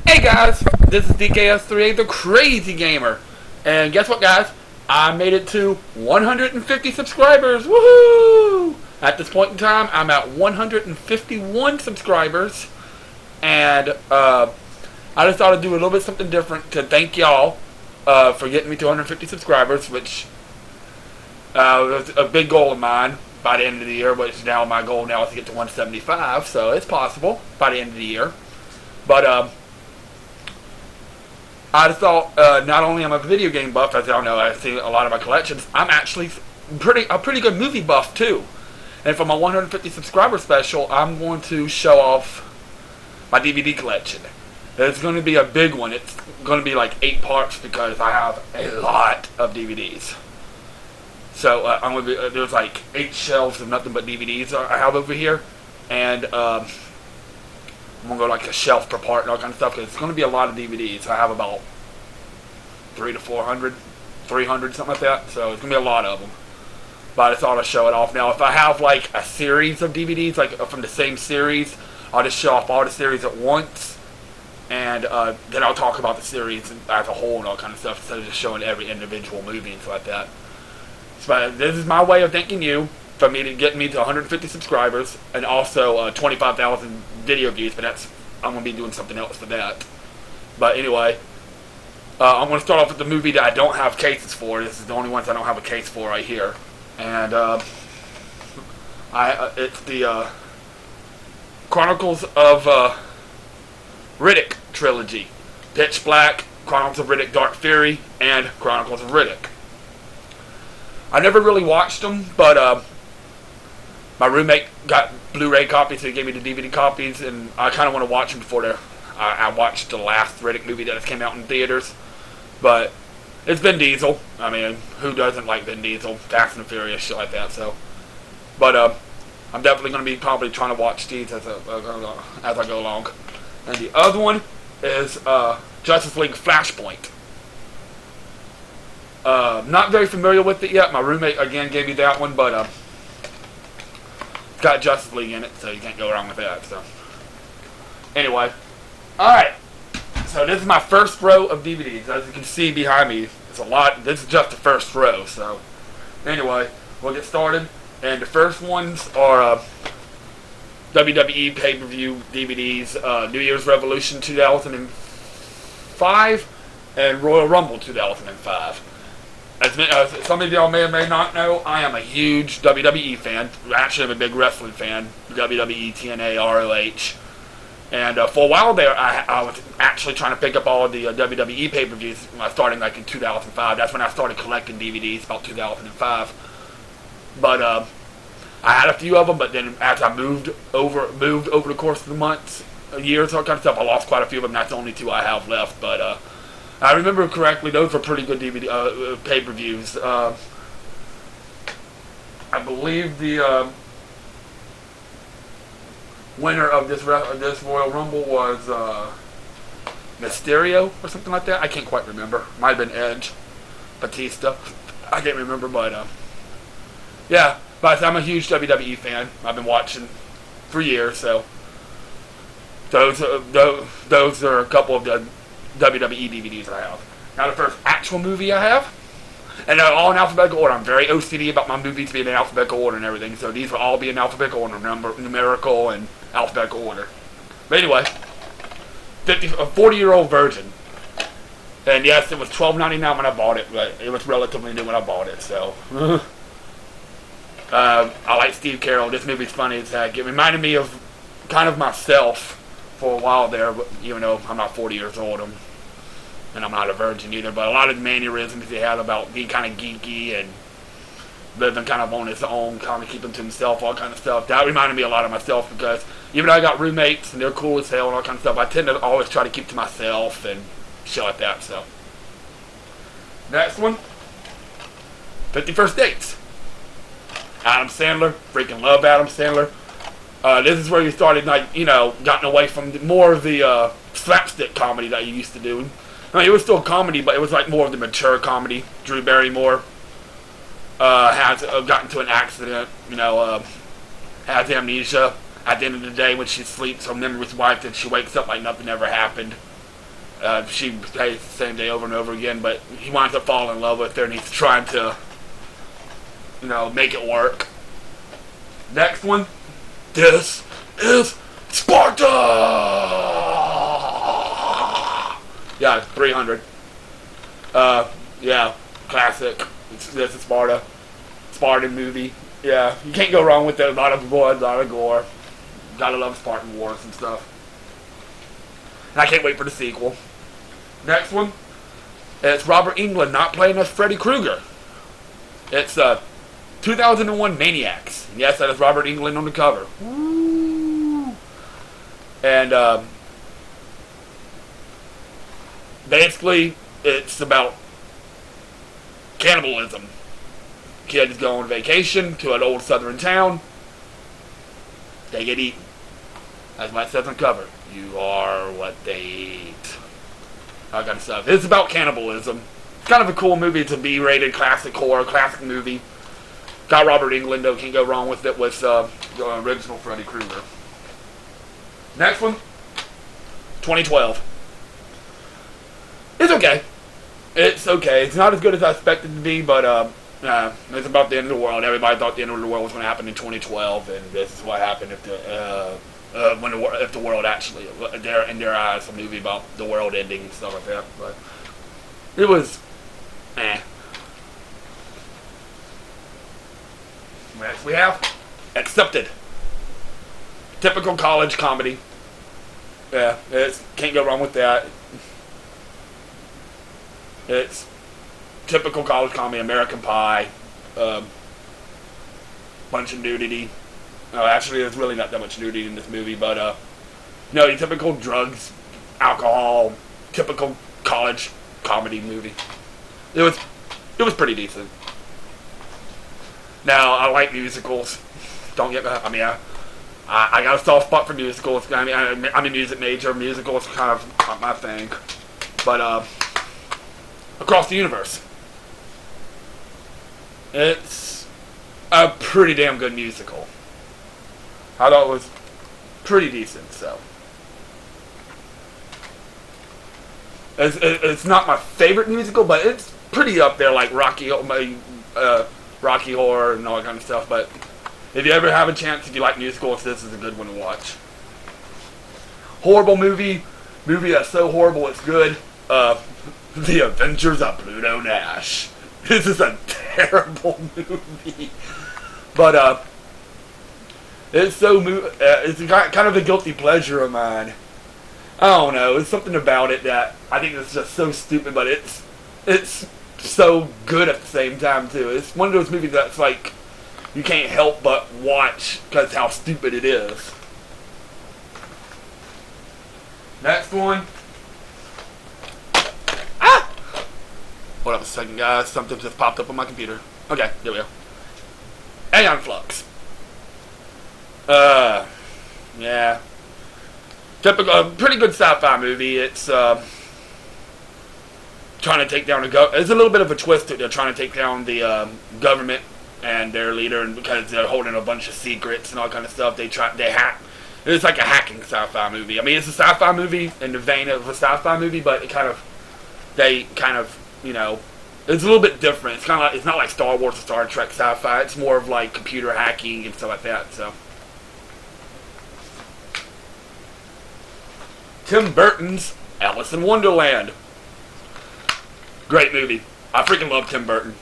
Hey guys, this is DKS38, the Crazy Gamer, and guess what, guys? I made it to 150 subscribers. Woohoo! At this point in time, I'm at 151 subscribers, and I just thought I'd do a little bit something different to thank y'all for getting me to 150 subscribers, which was a big goal of mine by the end of the year. Which now my goal now is to get to 175, so it's possible by the end of the year. But I thought not only am I a video game buff, as y'all know, I see a lot of my collections, I'm actually a pretty good movie buff too. And for my 150 subscriber special, I'm going to show off my DVD collection. It's going to be a big one. It's going to be like 8 parts because I have a lot of DVDs. So I'm going to be, there's like 8 shelves of nothing but DVDs I have over here, and I'm going to go like a shelf per part and all kind of stuff, because it's going to be a lot of DVDs. I have about 300 to 400, 300, something like that, so it's going to be a lot of them. But I thought I'd show it off. Now, if I have like a series of DVDs, like from the same series, I'll just show off all the series at once, and then I'll talk about the series as a whole and all kind of stuff, instead of just showing every individual movie and stuff like that. So this is my way of thanking you for getting me to 150 subscribers, and also 25,000 video views, but I'm going to be doing something else for that. But anyway, I'm going to start off with the movie that I don't have cases for. This is the only ones I don't have a case for right here. And it's the Chronicles of Riddick trilogy. Pitch Black, Chronicles of Riddick Dark Fury, and Chronicles of Riddick. I never really watched them, but my roommate got Blu-ray copies, so he gave me the DVD copies, and I kind of want to watch them before I watched the last Riddick movie that came out in theaters. But it's Vin Diesel. I mean, who doesn't like Vin Diesel? Fast and Furious, shit like that. So, but I'm definitely going to be probably trying to watch these as I go along. And the other one is Justice League Flashpoint. Not very familiar with it yet. My roommate again gave me that one, but it's got Justice League in it, so you can't go wrong with that. So anyway, alright, so this is my first row of DVDs. As you can see behind me, it's a lot. This is just the first row. So anyway, we'll get started. And the first ones are WWE pay-per-view DVDs, New Year's Revolution 2005 and Royal Rumble 2005. As some of y'all may or may not know, I am a huge WWE fan. Actually, I'm a big wrestling fan. WWE, TNA, ROH. And for a while there, I was actually trying to pick up all of the WWE pay-per-views starting like in 2005. That's when I started collecting DVDs, about 2005. But I had a few of them, but then as I moved over the course of the months, years, all kind of stuff, I lost quite a few of them. That's the only 2 I have left, but I remember correctly, those were pretty good DVD pay-per-views. I believe the winner of this Royal Rumble was Mysterio or something like that. I can't quite remember. Might have been Edge, Batista. I can't remember, but yeah. But I'm a huge WWE fan. I've been watching for years, so those are a couple of the WWE DVDs that I have. Now the first actual movie I have, and they're all in alphabetical order. I'm very OCD about my movies being in alphabetical order and everything, so these will all be in alphabetical order, numerical and alphabetical order. But anyway, a 40-year-old virgin. And yes, it was $12.99 when I bought it, but it was relatively new when I bought it, so. I like Steve Carell. This movie's funny as heck. It reminded me of kind of myself for a while there, but even though I'm not 40 years old, and I'm not a virgin either, but a lot of the mannerisms he had about being kind of geeky and living kind of on his own, kind of keeping to himself, all kind of stuff, that reminded me a lot of myself, because even though I got roommates and they're cool as hell and all kind of stuff, I tend to always try to keep to myself and shit like that. So next one, 50 First Dates. Adam Sandler, freaking love Adam Sandler. This is where he started, like, gotten away from more of the slapstick comedy that he used to do. I mean, it was still comedy, but it was like more of the mature comedy. Drew Barrymore has gotten into an accident, has amnesia. At the end of the day, when she sleeps, her memories wiped and she wakes up like nothing ever happened. She plays the same day over and over again, but he winds up falling in love with her, and he's trying to, make it work. Next one. This is Sparta! Yeah, 300. Yeah, classic. This is Sparta. Spartan movie. Yeah, you can't go wrong with it. A lot of blood, a lot of gore. Gotta love Spartan wars and stuff. And I can't wait for the sequel. Next one. It's Robert Englund not playing as Freddy Krueger. It's 2001 Maniacs. And yes, that is Robert Englund on the cover. Woo. And basically, it's about cannibalism. Kids go on vacation to an old southern town. They get eaten. That's what it says on the cover. You are what they eat. All kind of stuff. It's about cannibalism. It's kind of a cool movie. It's a B-rated classic horror, classic movie. Got Robert Englund, though. Can't go wrong with it. With the original Freddy Krueger. Next one. 2012. It's okay. It's okay. It's not as good as I expected it to be, but it's about the end of the world. Everybody thought the end of the world was going to happen in 2012, and this is what happened if the world actually, in their eyes, a movie about the world ending and stuff like that. But it was, Next we have Accepted. Typical college comedy. Yeah, can't go wrong with that. It's typical college comedy, American Pie, bunch of nudity. Actually, there's really not that much nudity in this movie, but your typical drugs, alcohol, typical college comedy movie. It was pretty decent. Now, I like musicals. Don't get me. I got a soft spot for musicals. I'm a music major. Musicals are kind of my thing. But Across the Universe. It's a pretty damn good musical. I thought it was pretty decent, so. It's not my favorite musical, but it's pretty up there, like Rocky Horror and all that kind of stuff. But if you ever have a chance, if you like musicals, this is a good one to watch. Horrible movie that's so horrible it's good. The Adventures of Pluto Nash. This is a terrible movie, but it's so it's kind of a guilty pleasure of mine. I don't know. It's something about it that I think is just so stupid, but it's so good at the same time too. It's one of those movies that's like you can't help but watch because how stupid it is. Next one. Hold up a second, guys. Something just popped up on my computer. Okay, there we go. Aeon Flux. Yeah. Typical, pretty good sci-fi movie. It's trying to take down there's a little bit of a twist to it. They're trying to take down the government and their leader, and because they're holding a bunch of secrets and all kind of stuff, they hack. It's like a hacking sci-fi movie. I mean, it's a sci-fi movie in the vein of a sci-fi movie, but it's a little bit different. It's not like Star Wars or Star Trek sci-fi. It's more of like computer hacking and stuff like that. So, Tim Burton's Alice in Wonderland. Great movie. I freaking love Tim Burton,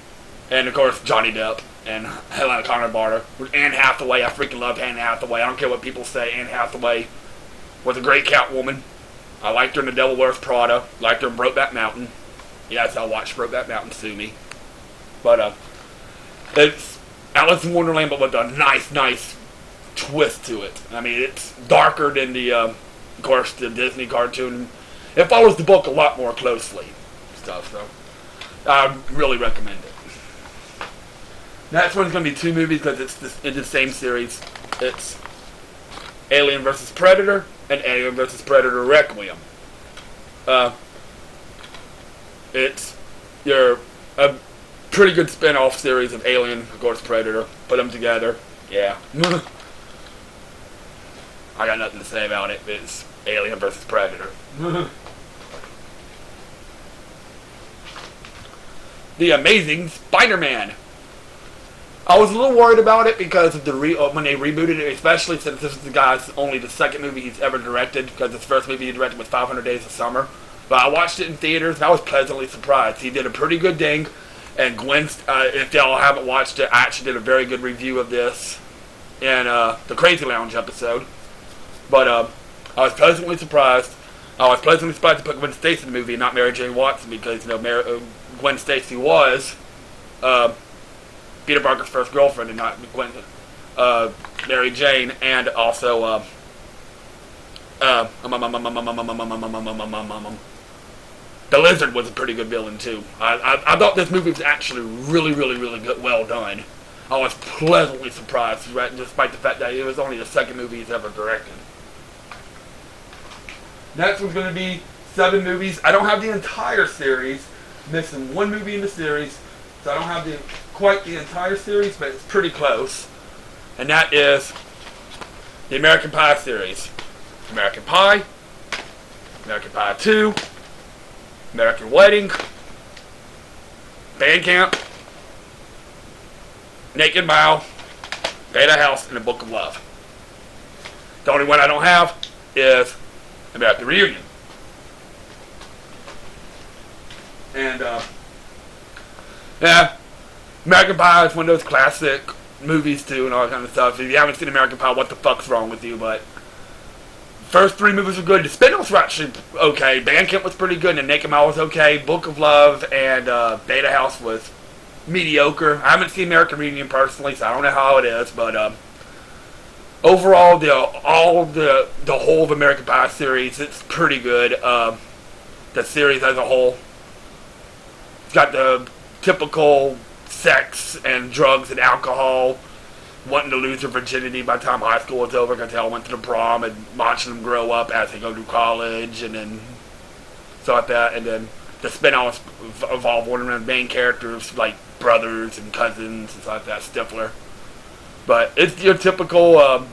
and of course Johnny Depp and Helena Connor Barter. Anne Hathaway. I freaking love Anne Hathaway. I don't care what people say. Anne Hathaway was a great Catwoman. I liked her in The Devil Wears Prada. Liked her in Brokeback Mountain. Yes, I watched Brokeback Mountain, sue me. But it's Alice in Wonderland, but with a nice twist to it. I mean, it's darker than of course, the Disney cartoon. It follows the book a lot more closely. So I really recommend it. Next one's going to be two movies because it's in the same series. It's Alien vs. Predator and Alien vs. Predator Requiem. It's a pretty good spin-off series of Alien, of course, Predator. Put them together. Yeah. I got nothing to say about it. It's Alien vs. Predator. The Amazing Spider-Man. I was a little worried about it because of when they rebooted it, especially since this is only the second movie he's ever directed, because his first movie he directed was 500 Days of Summer. But I watched it in theaters and I was pleasantly surprised. He did a pretty good thing, and Gwen, if y'all haven't watched it, I actually did a very good review of this in the Crazy Lounge episode. But I was pleasantly surprised. I was pleasantly surprised to put Gwen Stacy in the movie and not Mary Jane Watson, because Gwen Stacy was Peter Parker's first girlfriend and not Gwen, Mary Jane, and also the Lizard was a pretty good villain too. I thought this movie was actually really good, well done. I was pleasantly surprised, despite the fact that it was only the second movie he's ever directed. Next one's going to be 7 movies. I don't have the entire series. Missing one movie in the series, so I don't have quite the entire series, but it's pretty close. And that is the American Pie series. American Pie, American Pie 2, American Wedding, Band Camp, Naked Mile, Beta House, and The Book of Love. The only one I don't have is American Reunion. And, yeah, American Pie is one of those classic movies, too, and all that kind of stuff. If you haven't seen American Pie, what the fuck's wrong with you? But first 3 movies were good. The spin-offs were actually okay. Bandcamp was pretty good, and Naked Mile was okay. Book of Love and Beta House was mediocre. I haven't seen American Reunion personally, so I don't know how it is, but overall, the whole of American Pie series, it's pretty good. The series as a whole. It's got the typical sex and drugs and alcohol, wanting to lose their virginity by the time high school was over because they all went to the prom, and watching them grow up as they go to college and then stuff like that. And then the spin-offs evolve around main characters like brothers and cousins and stuff like that, Stifler. But it's your typical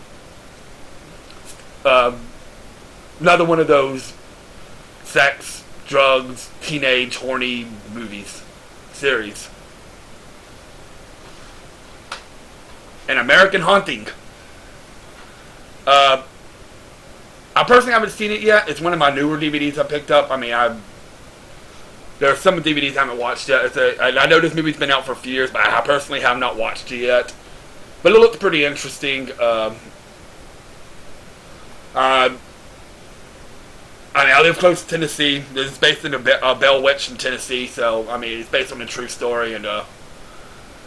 another one of those sex, drugs, teenage, horny series. An American Haunting. I personally haven't seen it yet. It's one of my newer DVDs I picked up. I mean, there are some DVDs I haven't watched yet. I know this movie's been out for a few years, but I personally have not watched it yet. But it looks pretty interesting. I mean, I live close to Tennessee. This is based in Bell Witch in Tennessee, so, I mean, it's based on a true story, and, I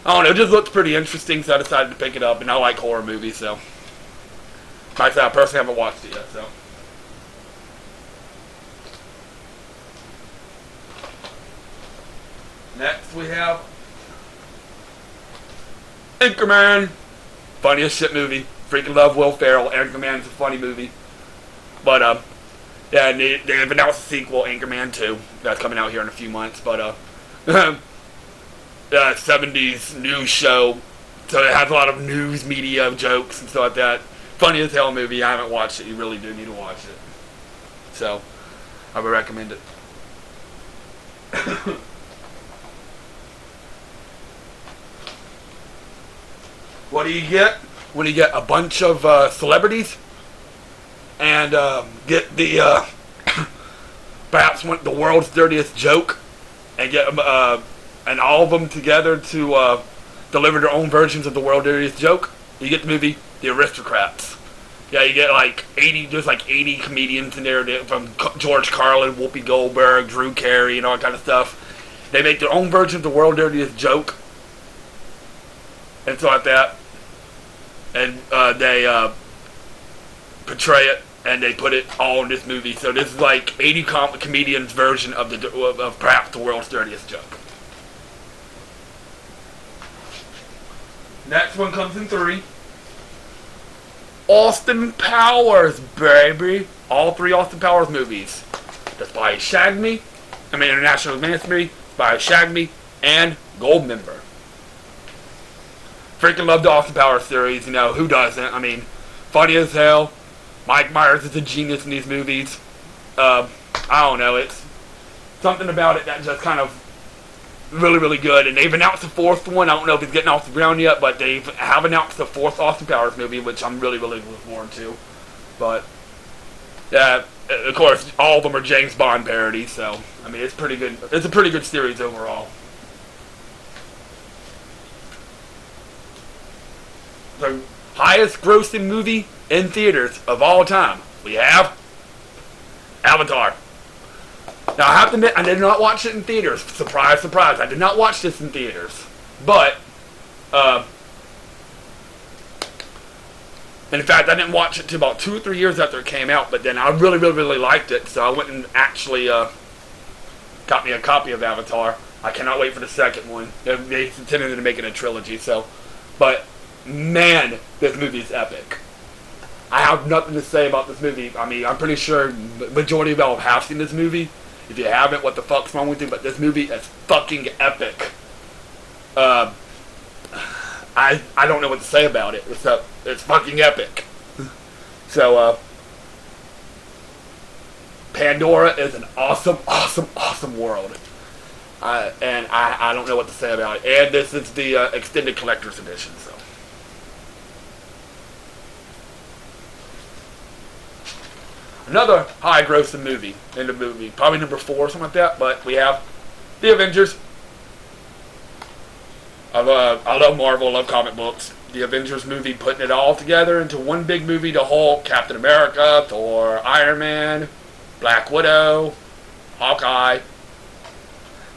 don't know, it just looked pretty interesting, so I decided to pick it up, and I like horror movies, so. Like I said, I personally haven't watched it yet, so. Next, we have Anchorman. Funniest shit movie. Freaking love Will Ferrell. Anchorman's a funny movie. But, yeah, and they have announced a sequel, Anchorman 2. That's coming out here in a few months, but, 70s news show. So it has a lot of news media jokes and stuff like that. Funny as hell movie. I haven't watched it. You really do need to watch it. So, I would recommend it. What do you get when you get a bunch of celebrities and get the perhaps the world's dirtiest joke and get them and all of them together to deliver their own versions of the world's dirtiest joke? You get the movie The Aristocrats. Yeah, you get like 80 comedians in there, from George Carlin, Whoopi Goldberg, Drew Carey, and all that kind of stuff. They make their own version of the world's dirtiest joke and stuff like that, and they portray it, and they put it all in this movie. So this is like 80 comedians' version of perhaps the world's dirtiest joke. Next one comes in 3. Austin Powers, baby. All 3 Austin Powers movies. The Spy Who Shagged Me, International Romance Movie, Spy Who Shagged Me, and Goldmember. Freaking love the Austin Powers series, you know, who doesn't? I mean, funny as hell. Mike Myers is a genius in these movies. I don't know, it's something about it that just kind of really, really good. And they've announced the fourth one. I don't know if it's getting off the ground yet, but they have announced the fourth Austin Powers movie, which I'm really, really looking forward to. But, of course, all of them are James Bond parodies, so, I mean, it's pretty good. It's a pretty good series overall. The highest grossing movie in theaters of all time. We have Avatar. Now, I have to admit, I did not watch it in theaters. Surprise, surprise. I did not watch this in theaters. But, in fact, I didn't watch it until about 2 or 3 years after it came out. But then I really, really, really liked it. So I went and actually got me a copy of Avatar. I cannot wait for the second one. They intended to make it a trilogy. So, but, man, this movie is epic. I have nothing to say about this movie. I mean, I'm pretty sure the majority of y'all have seen this movie. If you haven't, what the fuck's wrong with you? But this movie is fucking epic. I don't know what to say about it. It's fucking epic. So, Pandora is an awesome, awesome, awesome world. And I don't know what to say about it. And this is the extended collector's edition, so. Another high-grossing movie in the movie. Probably number 4 or something like that. But we have The Avengers. I love Marvel. I love comic books. The Avengers movie, putting it all together into one big movie. The Hulk, Captain America, Thor, Iron Man, Black Widow, Hawkeye.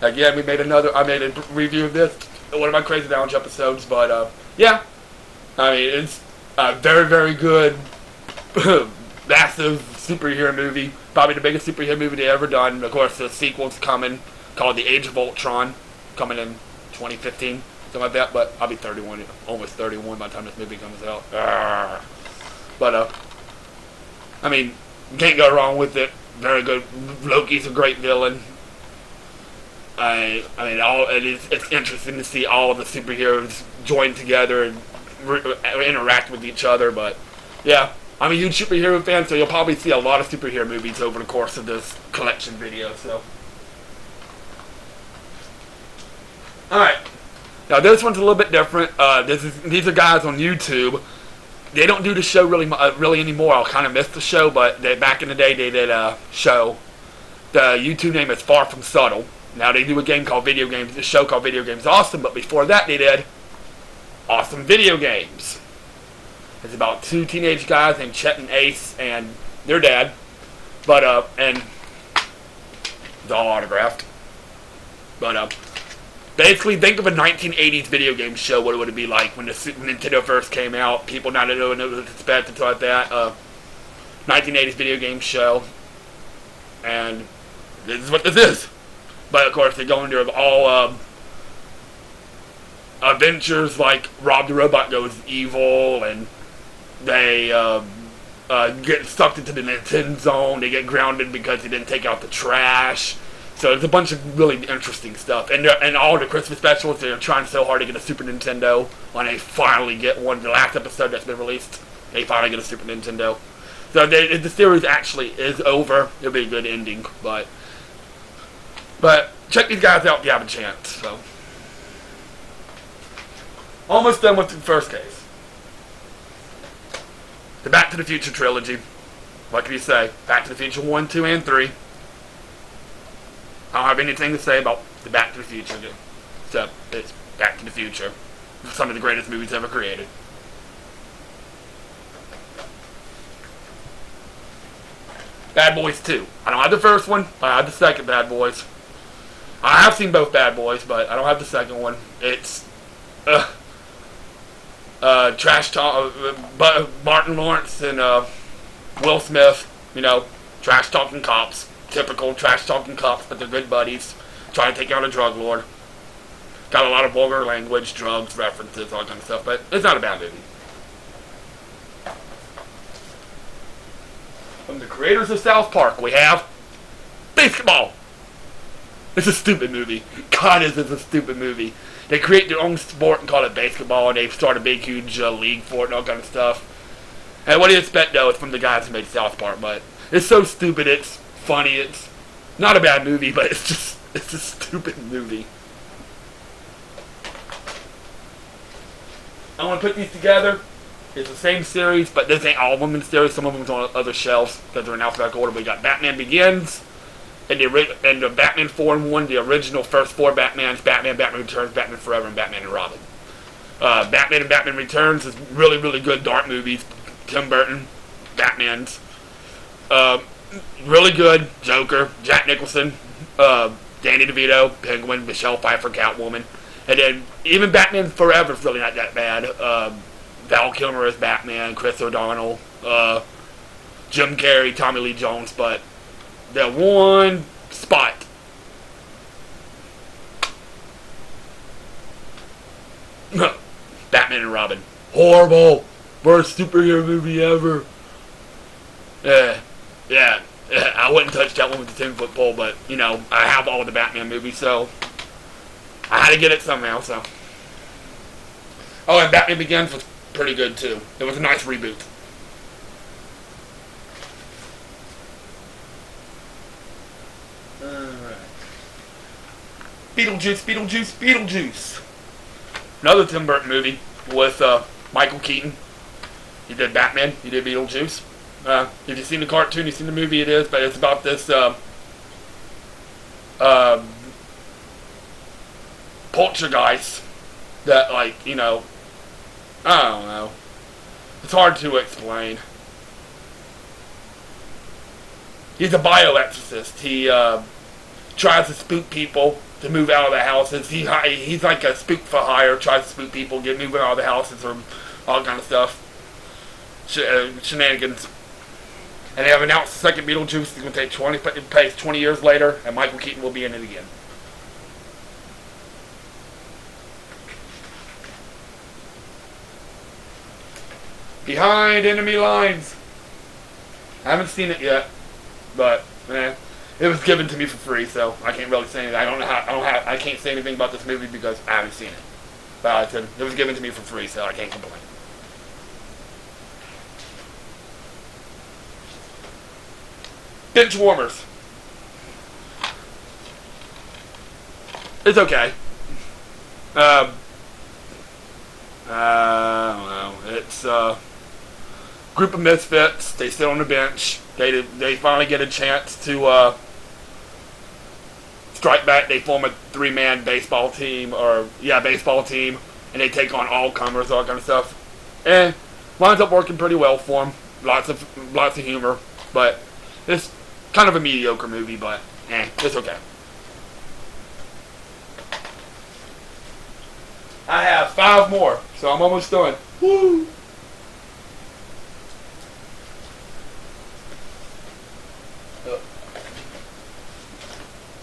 Again, I made a review of this. One of my Crazy Lounge episodes. But, yeah. I mean, it's a very, very good, massive superhero movie. Probably the biggest superhero movie they ever done. Of course, the sequel's coming, called The Age of Ultron, coming in 2015, something like that. But I'll be 31, almost 31 by the time this movie comes out. But I mean, can't go wrong with it. Very good. Loki's a great villain. I mean, it's interesting to see all of the superheroes join together and interact with each other. But yeah. I'm a huge superhero fan, so you'll probably see a lot of superhero movies over the course of this collection video, so. Alright. Now, this one's a little bit different. These are guys on YouTube. They don't do the show really anymore. I'll kind of miss the show, but back in the day, they did a show. The YouTube name is Far From Subtle. Now, they do a show called Video Games Awesome, but before that, they did Awesome Video Games. It's about 2 teenage guys named Chet and Ace and their dad. But, and it's all autographed. But, basically, think of a 1980s video game show, what it would be like when the Nintendo first came out. People not knowing what to expect and stuff like that. 1980s video game show. And this is what this is. But, of course, they go into all, adventures like Rob the Robot goes evil, and they get sucked into the Nintendo zone. They get grounded because they didn't take out the trash. So there's a bunch of really interesting stuff. And all the Christmas specials, they're trying so hard to get a Super Nintendo. When they finally get one, the last episode that's been released, they finally get a Super Nintendo. So the series actually is over. It'll be a good ending. But check these guys out if you have a chance. So almost done with the first case. The Back to the Future trilogy. What can you say? Back to the Future 1, 2, and 3. I don't have anything to say about the Back to the Future. So, it's Back to the Future. Some of the greatest movies ever created. Bad Boys 2. I don't have the first one, but I have the second Bad Boys. I have seen both Bad Boys, but I don't have the second one. It's trash talk, Martin Lawrence and Will Smith, you know, trash talking cops, typical trash talking cops, but they're good buddies, trying to take out a drug lord. Got a lot of vulgar language, drugs, references, all that kind of stuff, but it's not a bad movie. From the creators of South Park, we have Basketball. It's a stupid movie. God, is this a stupid movie. They create their own sport and call it basketball, and they start a big, huge league for it and all kind of stuff. And what do you expect, though? It's from the guys who made South Park, but it's so stupid, it's funny, it's not a bad movie, but it's a stupid movie. I want to put these together. It's the same series, but this ain't all of them in the series. Some of them's on other shelves because they're in alphabetical order. We got Batman Begins, and the Batman 4 and 1, the original first 4 Batmans: Batman, Batman Returns, Batman Forever, and Batman and Robin. Batman and Batman Returns is really, really good dark movies. Tim Burton, Batman's. Really good. Joker, Jack Nicholson, Danny DeVito, Penguin, Michelle Pfeiffer, Catwoman. And then even Batman Forever is really not that bad. Val Kilmer as Batman, Chris O'Donnell, Jim Carrey, Tommy Lee Jones, but the one spot Batman and Robin. Horrible. Worst superhero movie ever. Yeah. I wouldn't touch that one with the 10-foot pole, but, you know, I have all of the Batman movies, so I had to get it somehow, so. Oh, and Batman Begins was pretty good, too. It was a nice reboot. Alright. Beetlejuice. Another Tim Burton movie with Michael Keaton. He did Batman, he did Beetlejuice. If you've seen the cartoon, you've seen the movie, it is, but it's about this poltergeist that, like, you know, I don't know. It's hard to explain. He's a bioexorcist. He tries to spook people to move out of the houses. He's like a spook for hire, tries to spook people, get moving out of the houses, or all kind of stuff. Shenanigans. And they have announced the second Beetlejuice is going to take place 20 years later, and Michael Keaton will be in it again. Behind Enemy Lines. I haven't seen it yet, but it was given to me for free, so I can't really say anything. I can't say anything about this movie because I haven't seen it. But it was given to me for free, so I can't complain. Bench warmers. It's okay. I don't know. It's a group of misfits. They sit on the bench. They finally get a chance to strike back. They form a 3-man baseball team, and they take on all comers, all kind of stuff. And winds up working pretty well for them. Lots of humor, but it's kind of a mediocre movie, but it's okay. I have 5 more, so I'm almost done. Woo!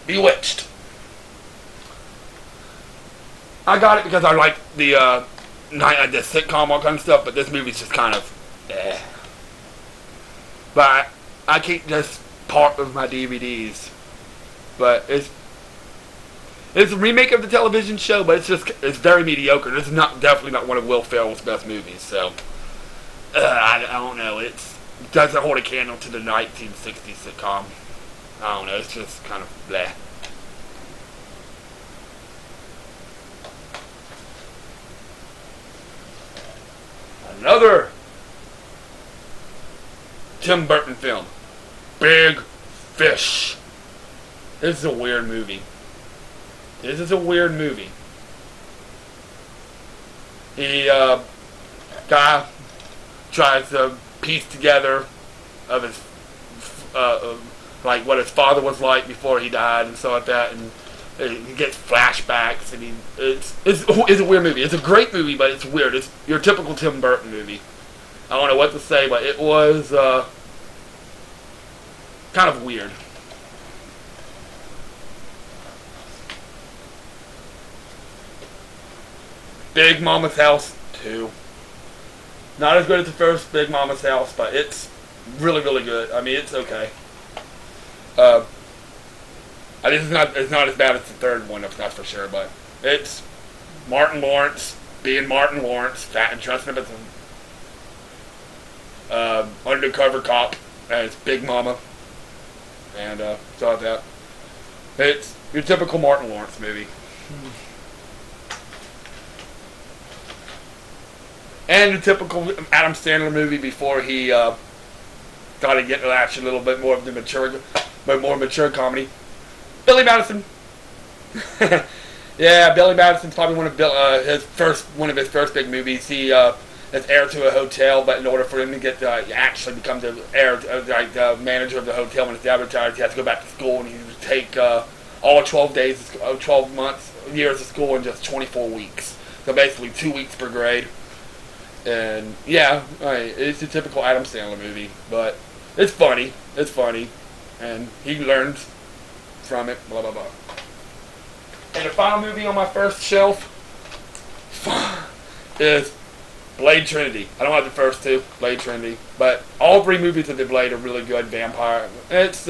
Bewitched. I got it because I like the sitcom, all kind of stuff, but this movie's just kind of But I keep this part of my DVDs. But it's a remake of the television show, but it's very mediocre. This is definitely not one of Will Ferrell's best movies. So I don't know. It doesn't hold a candle to the 1960s sitcom. I don't know. It's just kind of bleh. Another Tim Burton film, Big Fish. This is a weird movie. Guy tries to piece together of his like what his father was like before he died and stuff like that, and he gets flashbacks, and it's a weird movie. It's a great movie, but it's weird. It's your typical Tim Burton movie. I don't know what to say, but it was kind of weird. Big Mama's House 2. Not as good as the first Big Mama's House, but it's really, really good. I mean, it's okay. It's not as bad as the third one, that's for sure, but it's Martin Lawrence being Martin Lawrence, fat and trusting him as an undercover cop as Big Mama, and stuff like that. It's your typical Martin Lawrence movie. And the typical Adam Sandler movie before he started getting actually a little bit more of the more mature comedy. Billy Madison. Yeah, Billy Madison's probably one of his first big movies. He is heir to a hotel, but in order for him to get actually become the heir, the manager of the hotel when it's advertised, he has to go back to school, and he would take all 12 years of school in just 24 weeks. So basically 2 weeks per grade. And yeah, it's a typical Adam Sandler movie, but it's funny. It's funny, and he learns from it. Blah blah blah. And the final movie on my first shelf is Blade Trinity. I don't have the first two, Blade Trinity, but all three movies of the Blade are really good. Vampire. It's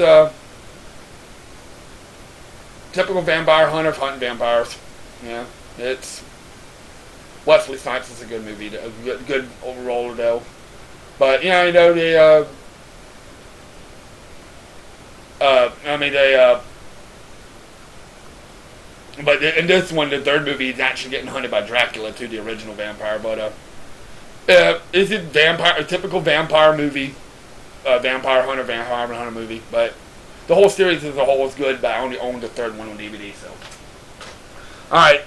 typical vampire hunters hunting vampires. Yeah, it's Wesley Snipes is a good movie, a good overall though. But yeah, you know but in this one, the third movie, he's actually getting hunted by Dracula too, the original vampire. But it's a typical vampire movie, vampire hunter movie. But the whole series as a whole is good. But I only own the third one on DVD. So, all right.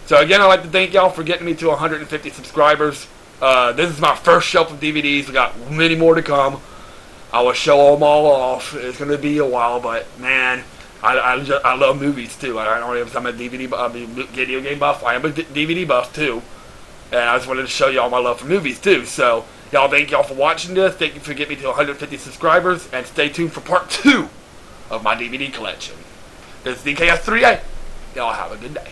So again, I'd like to thank y'all for getting me to 150 subscribers. This is my first shelf of DVDs. We got many more to come. I will show them all off. It's going to be a while, but man, I love movies too. I don't even I'm a video game buff. I am a DVD buff too, and I just wanted to show y'all my love for movies too. So y'all, thank y'all for watching this. Thank you for getting me to 150 subscribers, and stay tuned for part 2 of my DVD collection. This is DKS3A. Y'all have a good day.